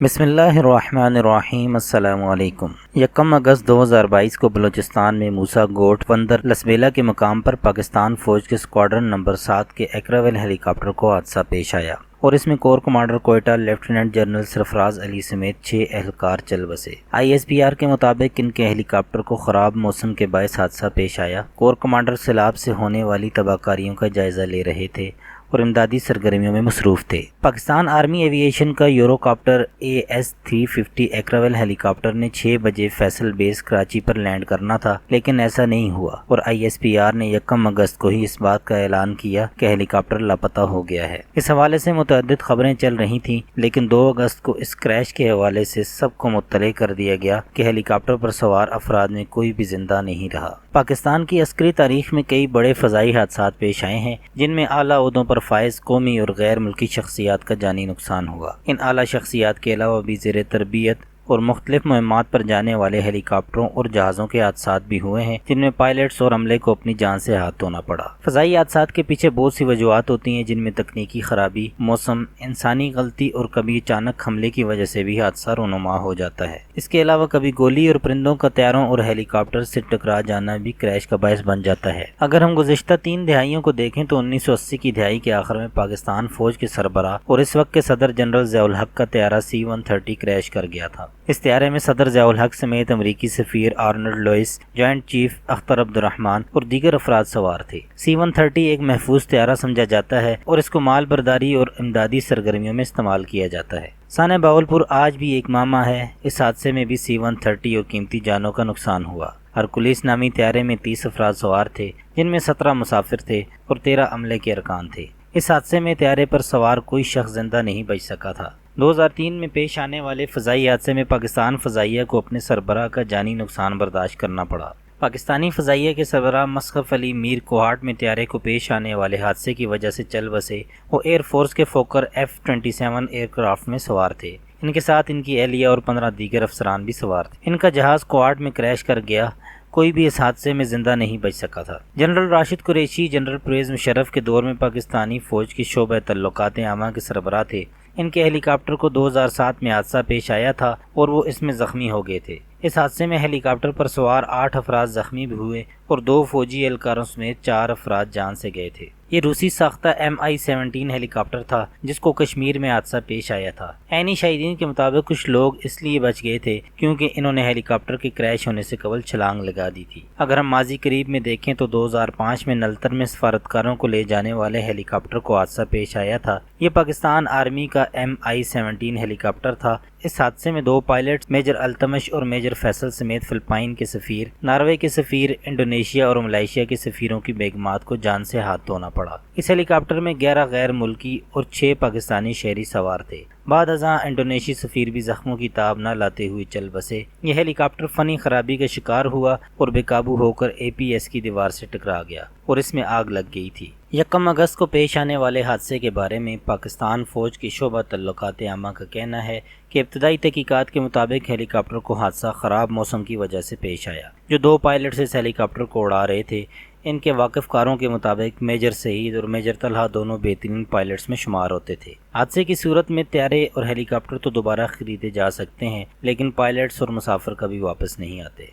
بسم اللہ الرحمن الرحیم۔ السلام علیکم۔ 1 اگست 2022 کو بلوچستان میں موسیٰ گوٹ بندر لسبیلا کے مقام پر پاکستان فوج کے اسکواڈرن نمبر 7 کے ایکراویل ہیلی کاپٹر کو حادثہ پیش آیا اور اس میں corps commander Quetta lieutenant general Sarfraz Ali سمیت 6 اہلکار چل بسے۔ ISPR کے مطابق ان کے ہیلی کاپٹر کو خراب موسم کے باعث حادثہ پیش آیا۔ کور کمانڈر سیلاب سے ہونے والی تباہ کاریوں کا جائزہ لے رہے تھے اور امدادی سرگرمیوں میں مصروف تھے۔ پاکستان آرمی ایوی ایشن کا یوروکاپٹر AS-350 ایکراویل ہیلی کاپٹر نے 6 بجے فیصل بیس کراچی پر لینڈ کرنا تھا، لیکن ایسا نہیں ہوا اور ISPR نے 1 اگست کو ہی اس بات کا اعلان کیا کہ ہیلی کاپٹر لاپتہ ہو گیا ہے۔ اس حوالے سے متعدد خبریں چل رہی تھیں، لیکن 2 اگست کو اس کریش کے حوالے سے سب کو مطلع کر دیا گیا کہ ہیلی کاپٹر پر سوار افراد میں کوئی بھی زندہ نہیں رہا۔ پاکستان کی عسکری تاریخ میں کئی بڑے فضائی حادثات پیش آئے ہیں، جن میں اعلیٰ عہدوں پر فائز قومی اور غیر ملکی شخصیات کا جانی نقصان ہوا۔ ان اعلیٰ شخصیات کے علاوہ بھی زیر تربیت اور مختلف مہمات پر جانے والے ہیلی کاپٹروں اور جہازوں کے حادثات بھی ہوئے ہیں، جن میں پائلٹس اور عملے کو اپنی جان سے ہاتھ دھونا پڑا۔ فضائی حادثات کے پیچھے بہت سی وجوہات ہوتی ہیں، جن میں تکنیکی خرابی، موسم، انسانی غلطی اور کبھی اچانک حملے کی وجہ سے بھی حادثہ رونما ہو جاتا ہے۔ اس کے علاوہ کبھی گولی اور پرندوں کا طیاروں اور ہیلی کاپٹر سے ٹکرا جانا بھی کریش کا باعث بن جاتا ہے۔ اگر ہم گزشتہ 3 دہائیوں کو دیکھیں تو 1980 کی دہائی کے آخر میں پاکستان فوج کے سربراہ اور اس وقت کے صدر جنرل ضیاء الحق کا طیارہ C-130 کریش کر گیا تھا۔ اس طیارے میں صدر ضیاء الحق سمیت امریکی سفیر Arnold Lewis, joint chief Akhtar Abdur Rahman اور دیگر افراد سوار تھے۔ C-130 ایک محفوظ طیارہ سمجھا جاتا ہے اور اس کو مال برداری اور امدادی سرگرمیوں میں استعمال کیا جاتا ہے۔ سانحہ بہاولپور آج بھی ایک معمہ ہے۔ اس حادثے میں بھی C-130 اور قیمتی جانوں کا نقصان ہوا۔ ہرکولیس نامی طیارے میں 30 افراد سوار تھے، جن میں 17 مسافر تھے اور 13 عملے کے ارکان تھے۔ اس حادثے میں طیارے پر سوار کوئی شخص زندہ نہیں بچ سکا تھا۔ 2003 میں پیش آنے والے فضائی حادثے میں پاکستان فضائیہ کو اپنے سربراہ کا جانی نقصان برداشت کرنا پڑا۔ پاکستانی فضائیہ کے سربراہ مسخف علی میر کوہاٹ میں طیارے کو پیش آنے والے حادثے کی وجہ سے چل بسے۔ وہ ایئر فورس کے فوکر F-27 ایئرکرافٹ میں سوار تھے۔ ان کے ساتھ ان کی اہلیہ اور 15 دیگر افسران بھی سوار تھے۔ ان کا جہاز کوہاٹ میں کریش کر گیا۔ کوئی بھی اس حادثے میں زندہ نہیں بچ سکا تھا۔ جنرل راشد قریشی جنرل پرویز مشرف کے دور میں پاکستانی فوج کی شعبہ تعلقات عامہ کے سربراہ تھے۔ ان کے ہیلی کاپٹر کو 2007 میں حادثہ پیش آیا تھا اور وہ اس میں زخمی ہو گئے تھے۔ اس حادثے میں ہیلی کاپٹر پر سوار 8 افراد زخمی بھی ہوئے اور 2 فوجی اہلکاروں سمیت 4 افراد جان سے گئے تھے۔ یہ روسی ساختہ Mi-17 ہیلی کاپٹر تھا، جس کو کشمیر میں حادثہ پیش آیا تھا۔ عینی شاہدین کے مطابق کچھ لوگ اس لیے بچ گئے تھے کیونکہ انہوں نے ہیلی کاپٹر کے کریش ہونے سے قبل چھلانگ لگا دی تھی۔ اگر ہم ماضی قریب میں دیکھیں تو 2005 میں نلتر میں سفارتکاروں کو لے جانے والے ہیلی کاپٹر کو حادثہ پیش آیا تھا۔ یہ پاکستان آرمی کا Mi-17 ہیلی کاپٹر تھا۔ اس حادثے میں 2 پائلٹس میجر التمش اور میجر فیصل سمیت فلپائن کے سفیر، ناروے کے سفیر، انڈونیشیا اور ملائیشیا کے سفیروں کی بیگمات کو جان سے ہاتھ دھونا پڑا۔ اس ہیلی کاپٹر میں 11 غیر ملکی اور 6 پاکستانی شہری سوار تھے۔ بعد ازاں انڈونیشی سفیر بھی زخموں کی تاب نہ لاتے ہوئے چل بسے۔ یہ ہیلی کاپٹر فنی خرابی کا شکار ہوا اور بے قابو ہو کر APS کی دیوار سے ٹکرا گیا اور اس میں آگ لگ گئی تھی۔ 1 اگست کو پیش آنے والے حادثے کے بارے میں پاکستان فوج کی شعبہ تعلقات عامہ کا کہنا ہے کہ ابتدائی تحقیقات کے مطابق ہیلی کاپٹر کو حادثہ خراب موسم کی وجہ سے پیش آیا۔ جو 2 پائلٹس اس ہیلی کاپٹر کو اڑا رہے تھے، ان کے واقف کاروں کے مطابق میجر سعید اور میجر طلحہ دونوں بہترین پائلٹس میں شمار ہوتے تھے۔ حادثے کی صورت میں طیارے اور ہیلی کاپٹر تو دوبارہ خریدے جا سکتے ہیں، لیکن پائلٹس اور مسافر کبھی واپس نہیں آتے۔